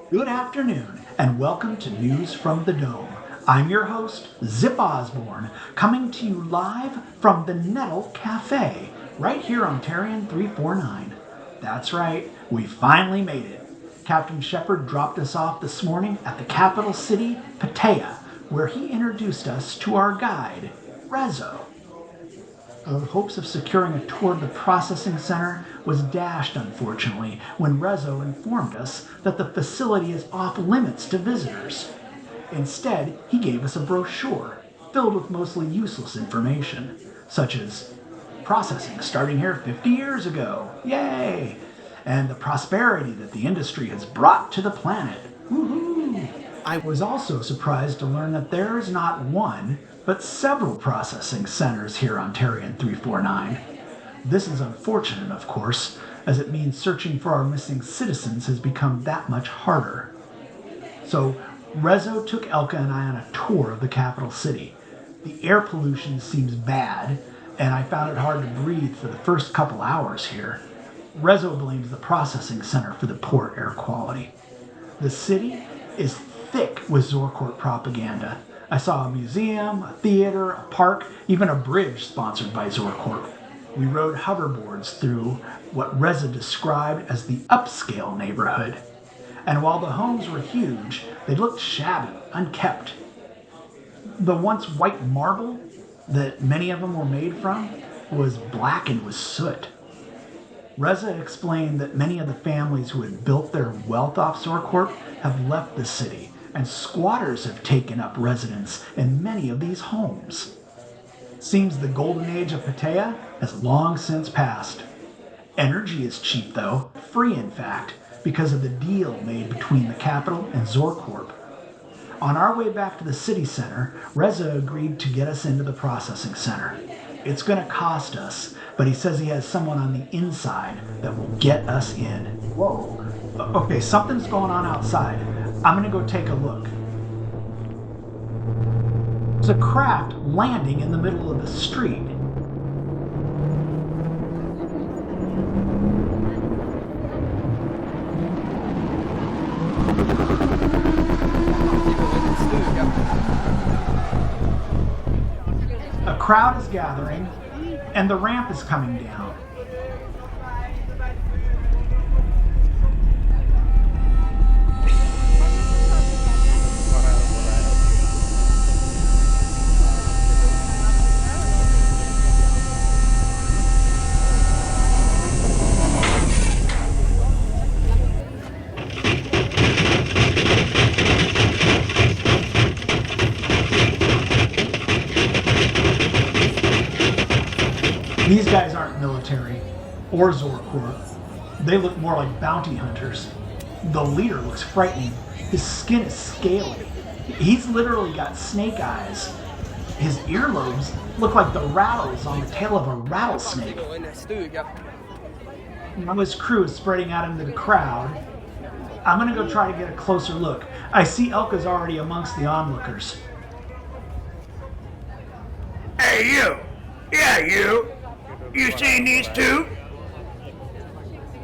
Good afternoon, and welcome to News from the Dome. I'm your host, Zip Osborne, coming to you live from the Nettle Cafe, right here on Tarian 349. That's right, we finally made it. Captain Shepard dropped us off this morning at the capital city, Patea, where he introduced us to our guide, Rezo. Our hopes of securing a tour of the processing center was dashed, unfortunately, when Rezo informed us that the facility is off limits to visitors. Instead, he gave us a brochure filled with mostly useless information, such as processing starting here 50 years ago, yay, and the prosperity that the industry has brought to the planet. Woohoo! I was also surprised to learn that there is not one, but several processing centers here on Tarian 349. This is unfortunate, of course, as it means searching for our missing citizens has become that much harder. So, Rezo took Elka and I on a tour of the capital city. The air pollution seems bad, and I found it hard to breathe for the first couple hours here. Rezo blames the processing center for the poor air quality. The city is thick with Zorcorp propaganda. I saw a museum, a theater, a park, even a bridge sponsored by Zorcorp. We rode hoverboards through what Reza described as the upscale neighborhood. And while the homes were huge, they looked shabby, unkept. The once white marble that many of them were made from was blackened with soot. Reza explained that many of the families who had built their wealth off Zorcorp have left the city, and squatters have taken up residence in many of these homes. Seems the golden age of Patea has long since passed. Energy is cheap though, free in fact, because of the deal made between the capital and Zorcorp. On our way back to the city center, Reza agreed to get us into the processing center. It's going to cost us, but he says he has someone on the inside that will get us in. Whoa. Okay, something's going on outside. I'm going to go take a look. There's a craft landing in the middle of the street. A crowd is gathering, and the ramp is coming down. These guys aren't military or Zorcorp. They look more like bounty hunters. The leader looks frightening. His skin is scaly. He's literally got snake eyes. His earlobes look like the rattles on the tail of a rattlesnake. Now his crew is spreading out into the crowd. I'm gonna go try to get a closer look. I see Elka's already amongst the onlookers. Hey, you! Yeah, you! You seen these two?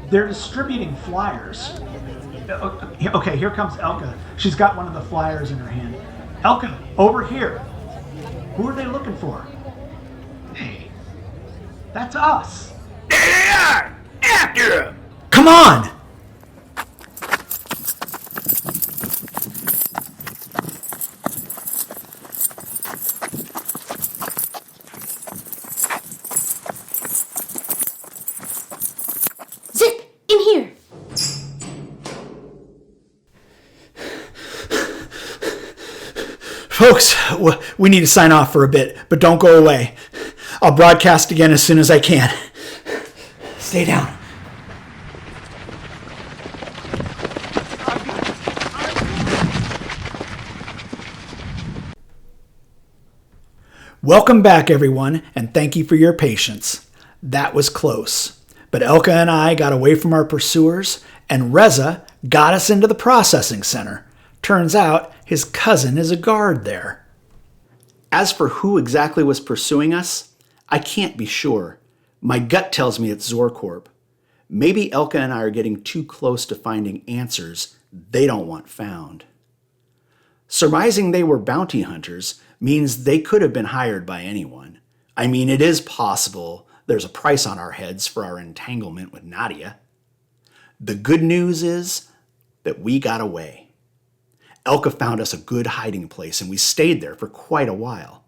They're distributing flyers. Okay, here comes Elka. She's got one of the flyers in her hand. Elka, over here. Who are they looking for? Hey, that's us. There they are! After them! Come on! Folks, we need to sign off for a bit, but don't go away. I'll broadcast again as soon as I can. Stay down. Welcome back, everyone, and thank you for your patience. That was close. But Elka and I got away from our pursuers, and Reza got us into the processing center. Turns out his cousin is a guard there. As for who exactly was pursuing us, I can't be sure. My gut tells me it's Zorcorp. Maybe Elka and I are getting too close to finding answers they don't want found. Surmising they were bounty hunters means they could have been hired by anyone. I mean, it is possible there's a price on our heads for our entanglement with Nadia. The good news is that we got away. Elka found us a good hiding place, and we stayed there for quite a while.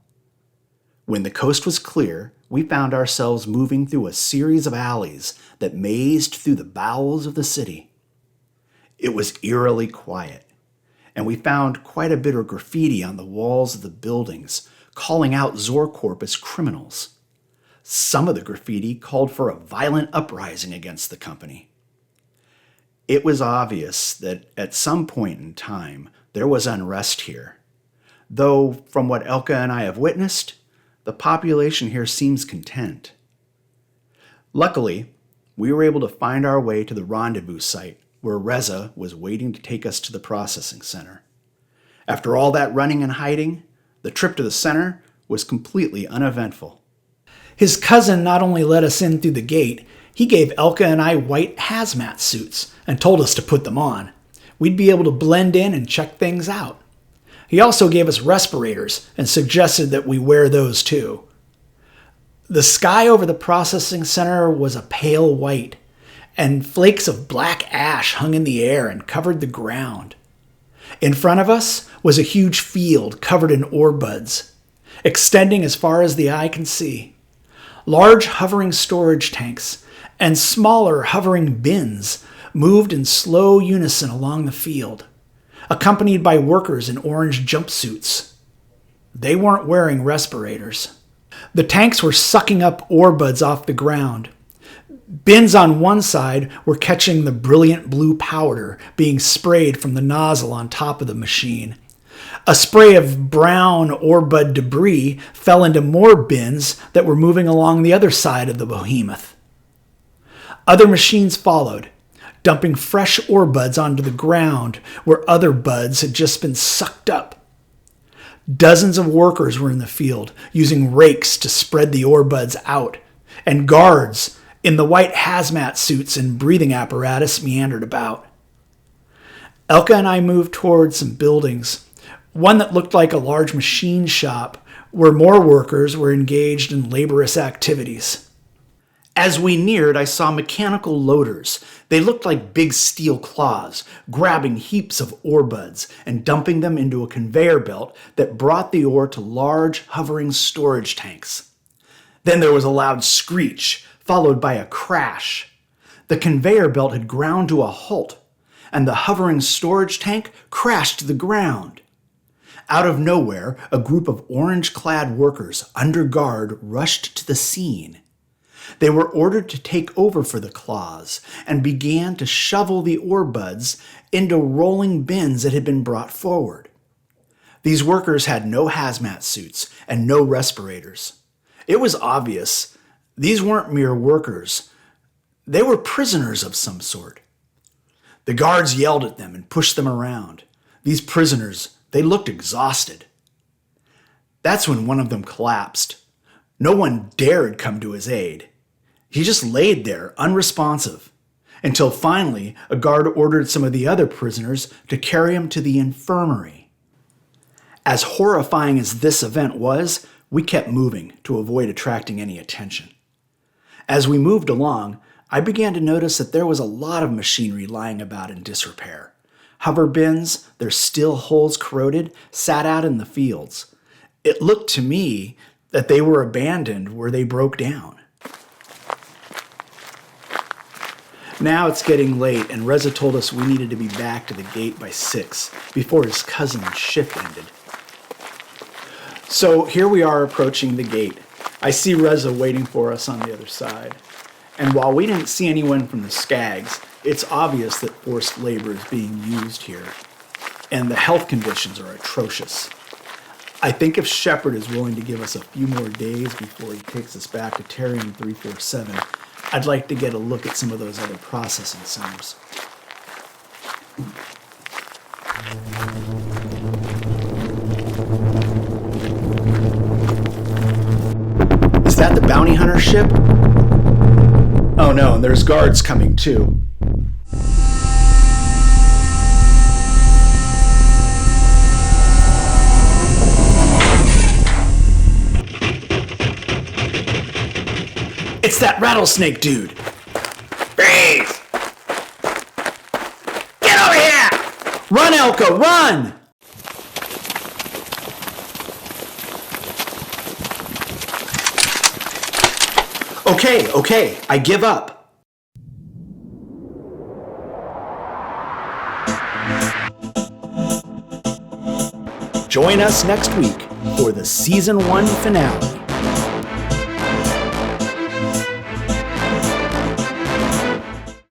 When the coast was clear, we found ourselves moving through a series of alleys that mazed through the bowels of the city. It was eerily quiet, and we found quite a bit of graffiti on the walls of the buildings, calling out Zorcorp as criminals. Some of the graffiti called for a violent uprising against the company. It was obvious that at some point in time, there was unrest here. Though, from what Elka and I have witnessed, the population here seems content. Luckily, we were able to find our way to the rendezvous site, where Reza was waiting to take us to the processing center. After all that running and hiding, the trip to the center was completely uneventful. His cousin not only let us in through the gate, he gave Elka and I white hazmat suits and told us to put them on. We'd be able to blend in and check things out. He also gave us respirators and suggested that we wear those too. The sky over the processing center was a pale white, and flakes of black ash hung in the air and covered the ground. In front of us was a huge field covered in ore buds, extending as far as the eye can see. Large hovering storage tanks and smaller hovering bins moved in slow unison along the field, accompanied by workers in orange jumpsuits. They weren't wearing respirators. The tanks were sucking up ore buds off the ground. Bins on one side were catching the brilliant blue powder being sprayed from the nozzle on top of the machine. A spray of brown ore bud debris fell into more bins that were moving along the other side of the behemoth. Other machines followed, dumping fresh ore buds onto the ground where other buds had just been sucked up. Dozens of workers were in the field, using rakes to spread the ore buds out, and guards in the white hazmat suits and breathing apparatus meandered about. Elka and I moved towards some buildings, one that looked like a large machine shop where more workers were engaged in laborious activities. As we neared, I saw mechanical loaders. They looked like big steel claws, grabbing heaps of ore buds and dumping them into a conveyor belt that brought the ore to large, hovering storage tanks. Then there was a loud screech, followed by a crash. The conveyor belt had ground to a halt, and the hovering storage tank crashed to the ground. Out of nowhere, a group of orange-clad workers under guard rushed to the scene. They were ordered to take over for the claws and began to shovel the ore buds into rolling bins that had been brought forward. These workers had no hazmat suits and no respirators. It was obvious these weren't mere workers. They were prisoners of some sort. The guards yelled at them and pushed them around. These prisoners, they looked exhausted. That's when one of them collapsed. No one dared come to his aid. He just laid there, unresponsive, until finally a guard ordered some of the other prisoners to carry him to the infirmary. As horrifying as this event was, we kept moving to avoid attracting any attention. As we moved along, I began to notice that there was a lot of machinery lying about in disrepair. Hover bins, their steel hulls corroded, sat out in the fields. It looked to me that they were abandoned where they broke down. Now it's getting late, and Reza told us we needed to be back to the gate by 6 before his cousin's shift ended. So here we are approaching the gate. I see Reza waiting for us on the other side. And while we didn't see anyone from the Skags, it's obvious that forced labor is being used here. And the health conditions are atrocious. I think if Shepard is willing to give us a few more days before he takes us back to Tarian 347, I'd like to get a look at some of those other processing centers. Is that the bounty hunter ship? Oh no, and there's guards coming too. It's that rattlesnake dude. Freeze! Get over here! Run, Elka, run! Okay, I give up. Join us next week for the Season 1 finale.